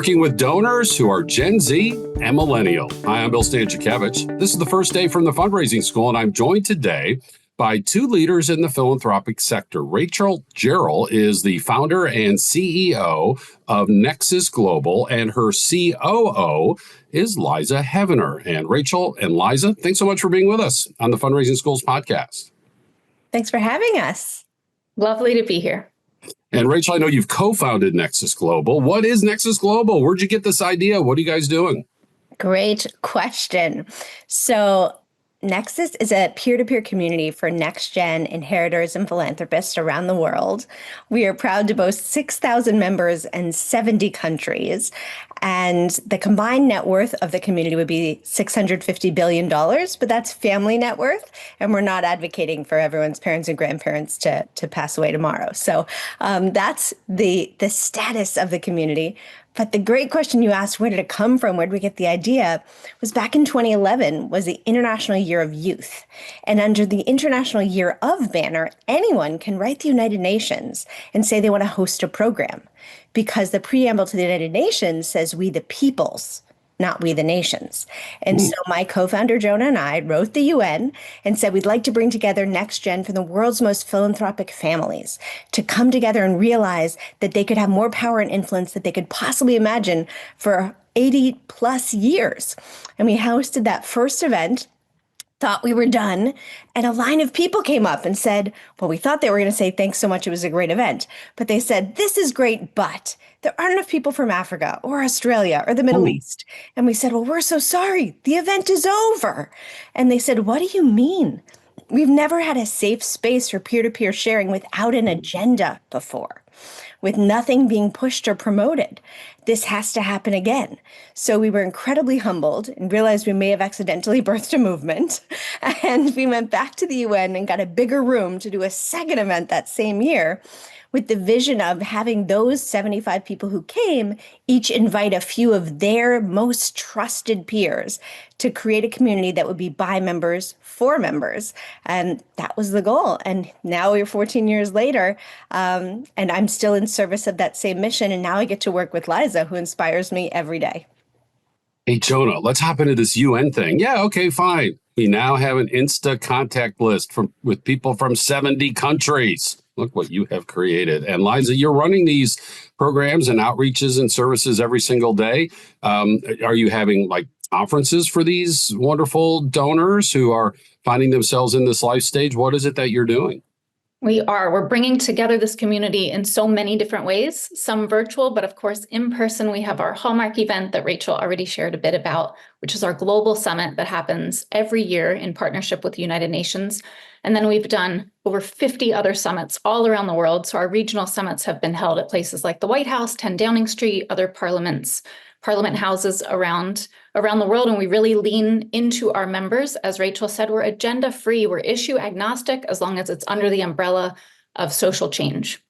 working with donors who are Gen Z and Millennial. Hi, I'm Bill Stanczykiewicz. This is the first day from the fundraising school, and I'm joined today by two leaders in the philanthropic sector. Rachel Gerrol is the founder and CEO of NEXUS Global, and her COO is Liza Heavener. And Rachel and Liza, thanks so much for being with us on the Fundraising Schools podcast. Thanks for having us. Lovely to be here. And Rachel, I know you've co-founded NEXUS Global. What is NEXUS Global? Where'd you get this idea? What are you guys doing? Great question. So NEXUS is a peer-to-peer community for next-gen inheritors and philanthropists around the world. We are proud to boast 6,000 members in 70 countries. And the combined net worth of the community would be $650 billion, but that's family net worth. And we're not advocating for everyone's parents and grandparents to pass away tomorrow. So that's the status of the community. But the great question you asked, where did it come from? Where did we get the idea? Was back in 2011 was the International Year of Youth. And under the International Year of banner, anyone can write the United Nations and say they want to host a program, because the preamble to the United Nations says we the peoples, not we the nations. And so my co-founder, Jonah, and I wrote the UN and said we'd like to bring together next gen from the world's most philanthropic families to come together and realize that they could have more power and influence that they could possibly imagine for 80 plus years. And we hosted that first event, thought we were done, and a line of people came up and said, well, we thought they were going to say, thanks so much, it was a great event. But they said, this is great, but there aren't enough people from Africa or Australia or the Middle East. And we said, well, we're so sorry. The event is over. And they said, what do you mean? We've never had a safe space for peer-to-peer sharing without an agenda before, with nothing being pushed or promoted. This has to happen again. So we were incredibly humbled and realized we may have accidentally birthed a movement. And we went back to the UN and got a bigger room to do a second event that same year, with the vision of having those 75 people who came each invite a few of their most trusted peers to create a community that would be by members for members. And that was the goal. And now we're 14 years later, and I'm still in service of that same mission. And now I get to work with Liza, who inspires me every day. Hey, Jonah, let's hop into this UN thing. Yeah, okay, fine. We now have an Insta contact list with people from 70 countries. Look what you have created. And Liza, you're running these programs and outreaches and services every single day. Are you having like conferences for these wonderful donors who are finding themselves in this life stage? What is it that you're doing? We're bringing together this community in so many different ways, some virtual, but of course, in person. We have our hallmark event that Rachel already shared a bit about, which is our global summit that happens every year in partnership with the United Nations. And then we've done over 50 other summits all around the world. So our regional summits have been held at places like the White House, 10 Downing Street, other parliament houses around the world. And we really lean into our members. As Rachel said, we're agenda free, we're issue agnostic, as long as it's under the umbrella of social change.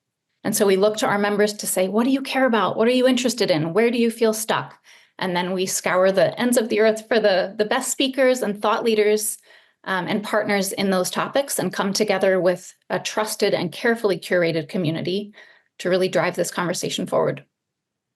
And so we look to our members to say, what do you care about? What are you interested in? Where do you feel stuck? And then we scour the ends of the earth for the best speakers and thought leaders and partners in those topics, and come together with a trusted and carefully curated community to really drive this conversation forward.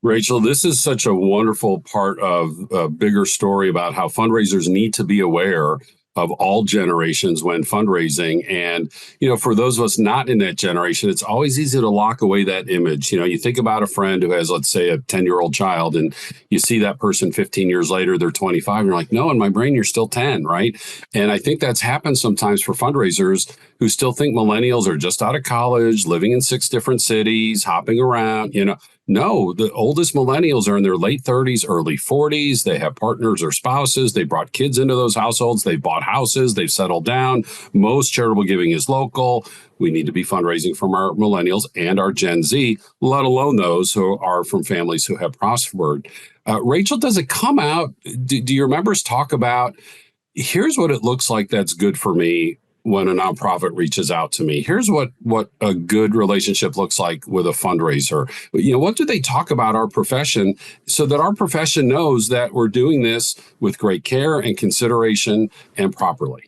Rachel, this is such a wonderful part of a bigger story about how fundraisers need to be aware of all generations when fundraising. And, you know, for those of us not in that generation, it's always easy to lock away that image. You know, you think about a friend who has, let's say, a 10-year-old child, and you see that person 15 years later, they're 25, and you're like, no, in my brain, you're still 10, right? And I think that's happened sometimes for fundraisers who still think millennials are just out of college, living in 6 different cities, hopping around, you know. No, the oldest millennials are in their late 30s, early 40s. They have partners or spouses. They brought kids into those households. They bought houses. They've settled down. Most charitable giving is local. We need to be fundraising from our millennials and our Gen Z, let alone those who are from families who have prospered. Rachel, does it come out? Do your members talk about, here's what it looks like that's good for me when a nonprofit reaches out to me? Here's what a good relationship looks like with a fundraiser. You know, what do they talk about our profession so that our profession knows that we're doing this with great care and consideration and properly?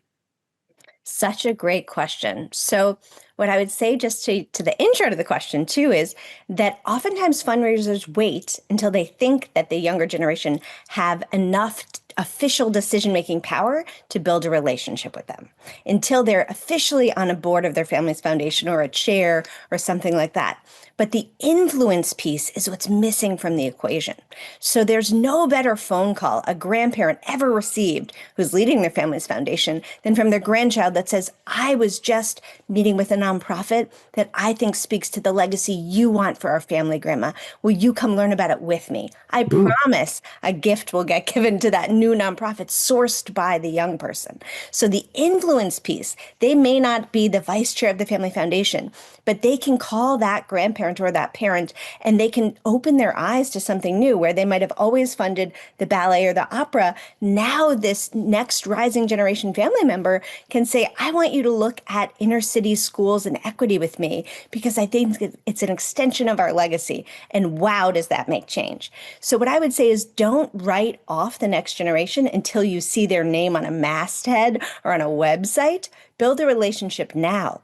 Such a great question. So what I would say just to the intro to the question too is that oftentimes fundraisers wait until they think that the younger generation have enough official decision-making power to build a relationship with them, until they're officially on a board of their family's foundation or a chair or something like that. But the influence piece is what's missing from the equation. So there's no better phone call a grandparent ever received who's leading their family's foundation than from their grandchild that says, I was just meeting with a nonprofit that I think speaks to the legacy you want for our family, Grandma. Will you come learn about it with me? I promise a gift will get given to that new nonprofit sourced by the young person. So the influence piece, they may not be the vice chair of the family foundation, but they can call that grandparent or that parent and they can open their eyes to something new where they might have always funded the ballet or the opera. Now this next rising generation family member can say, I want you to look at inner city schools and equity with me because I think it's an extension of our legacy. And wow, does that make change? So what I would say is don't write off the next generation until you see their name on a masthead or on a website. Build a relationship now.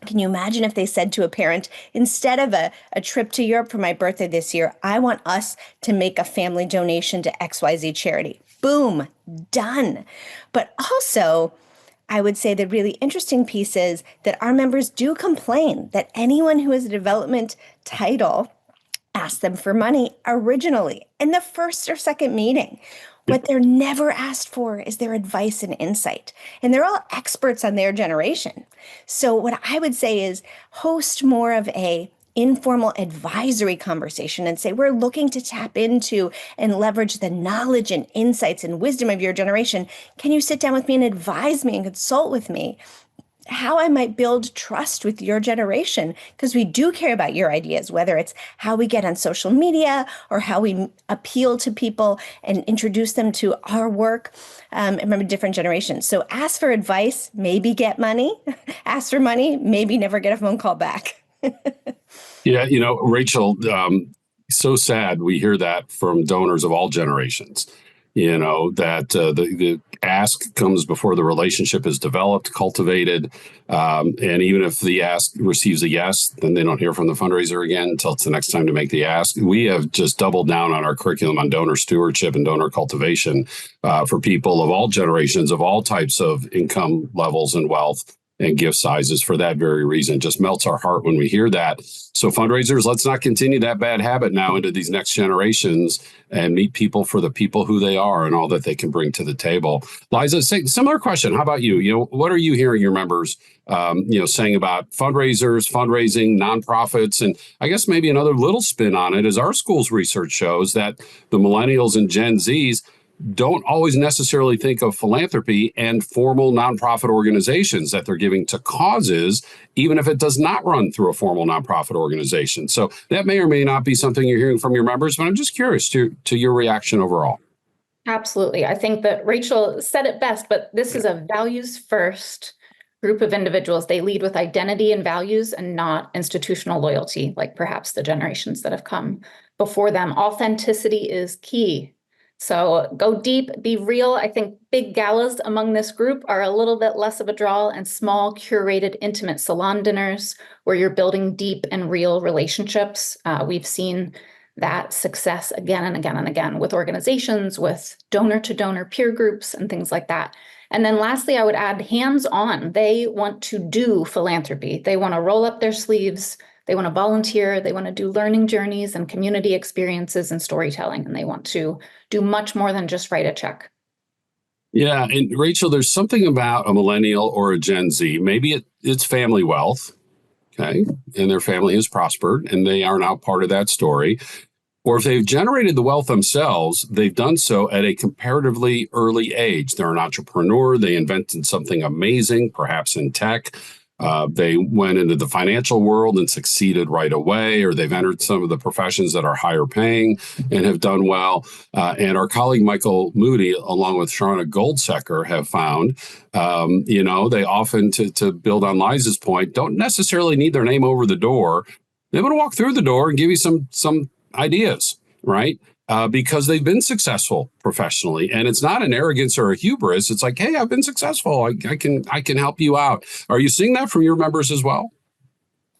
Can you imagine if they said to a parent, instead of a trip to Europe for my birthday this year, I want us to make a family donation to XYZ charity. Boom, done. But also, I would say the really interesting piece is that our members do complain that anyone who has a development title asked them for money originally in the first or second meeting. What they're never asked for is their advice and insight. And they're all experts on their generation. So what I would say is host more of a informal advisory conversation and say, we're looking to tap into and leverage the knowledge and insights and wisdom of your generation. Can you sit down with me and advise me and consult with me how I might build trust with your generation? Because we do care about your ideas, whether it's how we get on social media or how we appeal to people and introduce them to our work. Remember, different generations. So ask for advice, maybe get money. Ask for money, maybe never get a phone call back. Yeah, Rachel, so sad we hear that from donors of all generations. That the ask comes before the relationship is developed, cultivated. And even if the ask receives a yes, then they don't hear from the fundraiser again until it's the next time to make the ask. We have just doubled down on our curriculum on donor stewardship and donor cultivation for people of all generations, of all types of income levels and wealth and gift sizes. For that very reason, just melts our heart when we hear that. So fundraisers, let's not continue that bad habit now into these next generations and meet people for the people who they are and all that they can bring to the table. Liza, similar question. How about you? What are you hearing your members, saying about fundraisers, fundraising, nonprofits? And I guess maybe another little spin on it is our school's research shows that the millennials and Gen Zs don't always necessarily think of philanthropy and formal nonprofit organizations that they're giving to causes, even if it does not run through a formal nonprofit organization. So that may or may not be something you're hearing from your members, but I'm just curious to your reaction overall. Absolutely. I think that Rachel said it best, but this is a values first group of individuals. They lead with identity and values and not institutional loyalty, like perhaps the generations that have come before them. Authenticity is key. So go deep, be real. I think big galas among this group are a little bit less of a draw, and small, curated, intimate salon dinners where you're building deep and real relationships. We've seen that success again and again and again with organizations, with donor-to-donor peer groups and things like that. And then lastly, I would add hands-on. They want to do philanthropy. They want to roll up their sleeves. They want to volunteer, they want to do learning journeys and community experiences and storytelling, and they want to do much more than just write a check. Yeah, and Rachel, there's something about a millennial or a Gen Z. Maybe it's family wealth, okay, and their family has prospered, and they are now part of that story. Or if they've generated the wealth themselves, they've done so at a comparatively early age. They're an entrepreneur, they invented something amazing, perhaps in tech. They went into the financial world and succeeded right away, or they've entered some of the professions that are higher paying and have done well. And our colleague Michael Moody, along with Sharna Goldsecker, have found, they often, to build on Liza's point, don't necessarily need their name over the door. They want to walk through the door and give you some ideas, right? Because they've been successful professionally, and it's not an arrogance or a hubris. It's like, hey, I've been successful. I can help you out. Are you seeing that from your members as well?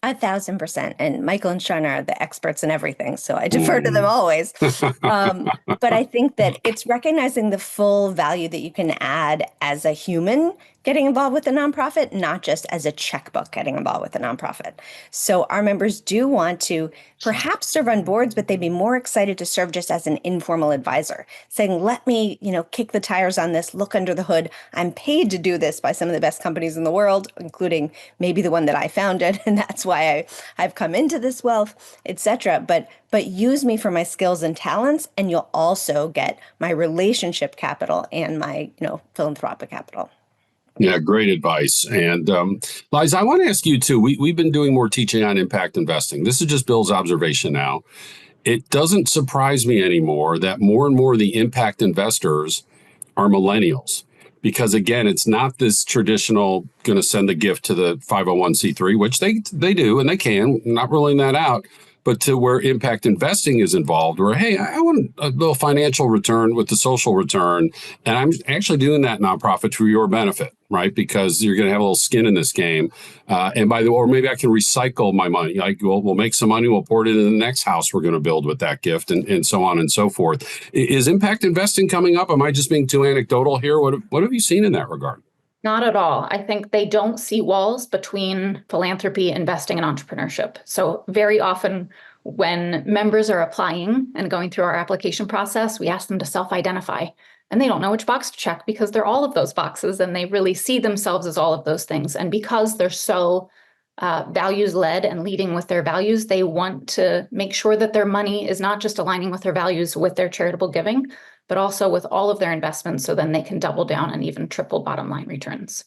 1,000%. And Michael and Sean are the experts in everything, so I defer to them always. But I think that it's recognizing the full value that you can add as a human getting involved with a nonprofit, not just as a checkbook getting involved with a nonprofit. So our members do want to perhaps serve on boards, but they'd be more excited to serve just as an informal advisor, saying, let me, kick the tires on this, look under the hood. I'm paid to do this by some of the best companies in the world, including maybe the one that I founded, and that's why I've come into this wealth, etc. But use me for my skills and talents, and you'll also get my relationship capital and my, philanthropic capital. Yeah, great advice. And Liza, I want to ask you too, we've been doing more teaching on impact investing. This is just Bill's observation now. It doesn't surprise me anymore that more and more of the impact investors are millennials. Because again, it's not this traditional going to send the gift to the 501c3, which they do and they can, not ruling that out, but to where impact investing is involved, where, hey, I want a little financial return with the social return. And I'm actually doing that nonprofit for your benefit, right? Because you're going to have a little skin in this game. And by the way, or maybe I can recycle my money. Like we'll make some money, we'll pour it into the next house we're going to build with that gift, and so on and so forth. Is impact investing coming up? Am I just being too anecdotal here? What have you seen in that regard? Not at all. I think they don't see walls between philanthropy, investing, and entrepreneurship. So very often when members are applying and going through our application process, we ask them to self-identify. And they don't know which box to check because they're all of those boxes and they really see themselves as all of those things. And because they're so values-led and leading with their values, they want to make sure that their money is not just aligning with their values with their charitable giving, but also with all of their investments, so then they can double down and even triple bottom line returns.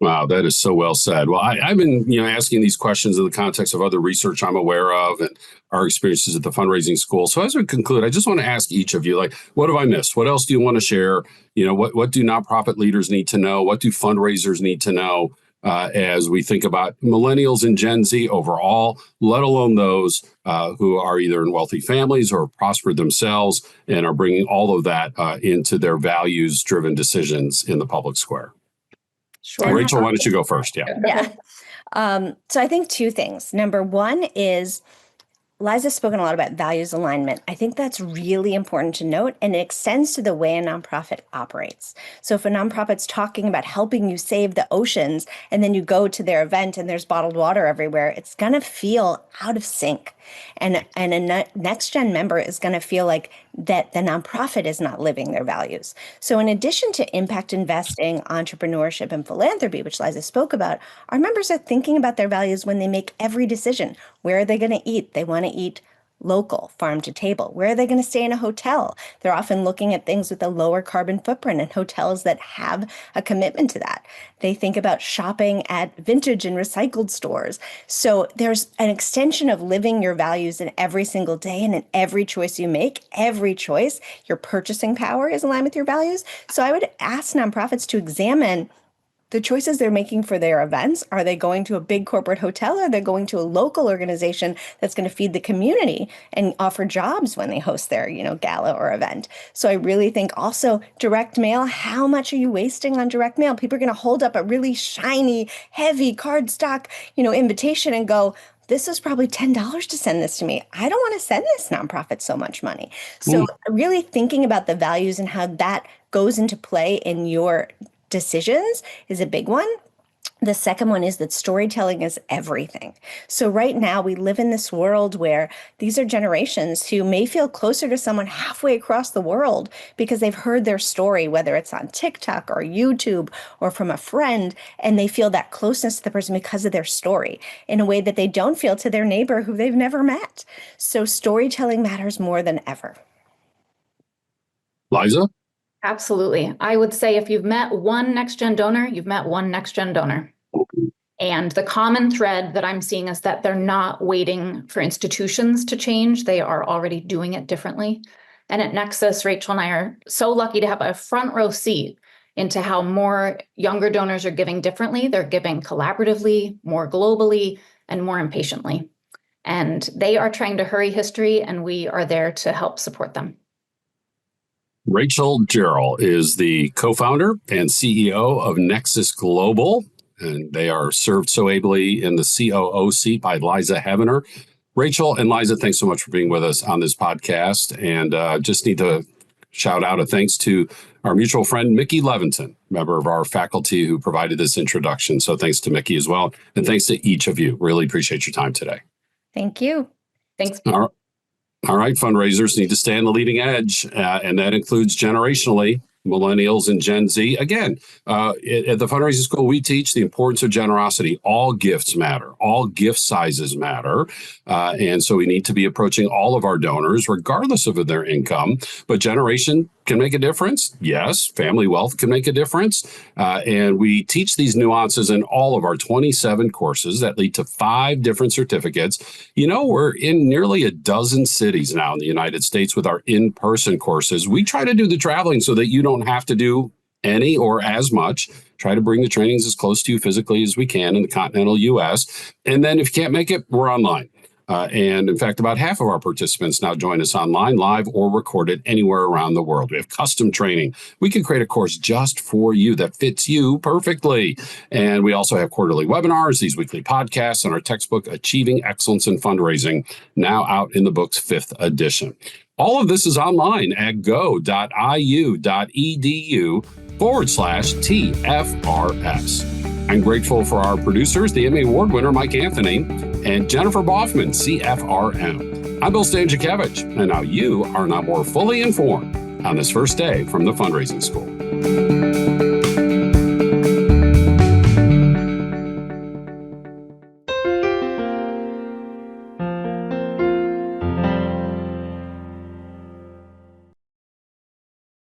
Wow, that is so well said. Well, I've been asking these questions in the context of other research I'm aware of and our experiences at the fundraising school. So as we conclude, I just want to ask each of you, what have I missed? What else do you want to share? What do nonprofit leaders need to know? What do fundraisers need to know as we think about millennials and Gen Z overall, let alone those who are either in wealthy families or prospered themselves and are bringing all of that into their values-driven decisions in the public square? Sure. Rachel, why don't you go first? Yeah. So I think two things. Number one is Liza's spoken a lot about values alignment. I think that's really important to note, and it extends to the way a nonprofit operates. So if a nonprofit's talking about helping you save the oceans, and then you go to their event and there's bottled water everywhere, it's going to feel out of sync. And a next-gen member is going to feel like that the nonprofit is not living their values. So in addition to impact investing, entrepreneurship, and philanthropy, which Liza spoke about, our members are thinking about their values when they make every decision. Where are they going to eat? They want to eat local, farm to table. Where are they going to stay in a hotel? They're often looking at things with a lower carbon footprint and hotels that have a commitment to that. They think about shopping at vintage and recycled stores. So there's an extension of living your values in every single day, and in every choice you make, every choice, your purchasing power is aligned with your values. So I would ask nonprofits to examine the choices they're making for their events. Are they going to a big corporate hotel? Are they going to a local organization that's going to feed the community and offer jobs when they host their, gala or event? So I really think also direct mail, how much are you wasting on direct mail? People are going to hold up a really shiny, heavy cardstock, invitation and go, this is probably $10 to send this to me. I don't want to send this nonprofit so much money. So really thinking about the values and how that goes into play in your decisions is a big one. The second one is that storytelling is everything. So right now we live in this world where these are generations who may feel closer to someone halfway across the world because they've heard their story, whether it's on TikTok or YouTube or from a friend, and they feel that closeness to the person because of their story in a way that they don't feel to their neighbor who they've never met. So storytelling matters more than ever. Liza? Absolutely. I would say if you've met one next-gen donor, you've met one next-gen donor. And the common thread that I'm seeing is that they're not waiting for institutions to change. They are already doing it differently. And at Nexus, Rachel and I are so lucky to have a front row seat into how more younger donors are giving differently. They're giving collaboratively, more globally, and more impatiently. And they are trying to hurry history, and we are there to help support them. Rachel Gerrol is the co-founder and CEO of NEXUS Global. and they are served so ably in the COO seat by Liza Heavener. Rachel and Liza, thanks so much for being with us on this podcast. And just need to shout out a thanks to our mutual friend, Mickey Levinson, member of our faculty who provided this introduction. So thanks to Mickey as well. And thanks to each of you. Really appreciate your time today. Thank you. Thanks. All right, fundraisers need to stay on the leading edge, and that includes generationally, millennials and Gen Z. Again, at the fundraising school, we teach the importance of generosity. All gifts matter. All gift sizes matter. And so we need to be approaching all of our donors, regardless of their income. But generation can make a difference. Yes, family wealth can make a difference. And we teach these nuances in all of our 27 courses that lead to 5 different certificates. You know, we're in nearly a dozen cities now in the United States with our in-person courses. We try to do the traveling so that you don't have to do any or as much. Try to bring the trainings as close to you physically as we can in the continental U.S. And then if you can't make it, we're online. And in fact, about half of our participants now join us online, live or recorded anywhere around the world. We have custom training. We can create a course just for you that fits you perfectly. And we also have quarterly webinars, these weekly podcasts, and our textbook, Achieving Excellence in Fundraising, now out in the book's 5th edition. All of this is online at go.iu.edu/TFRS. I'm grateful for our producers, the Emmy Award winner, Mike Anthony, and Jennifer Boffman, CFRM. I'm Bill Stanczykiewicz, and now you are now more fully informed on this first day from the fundraising school.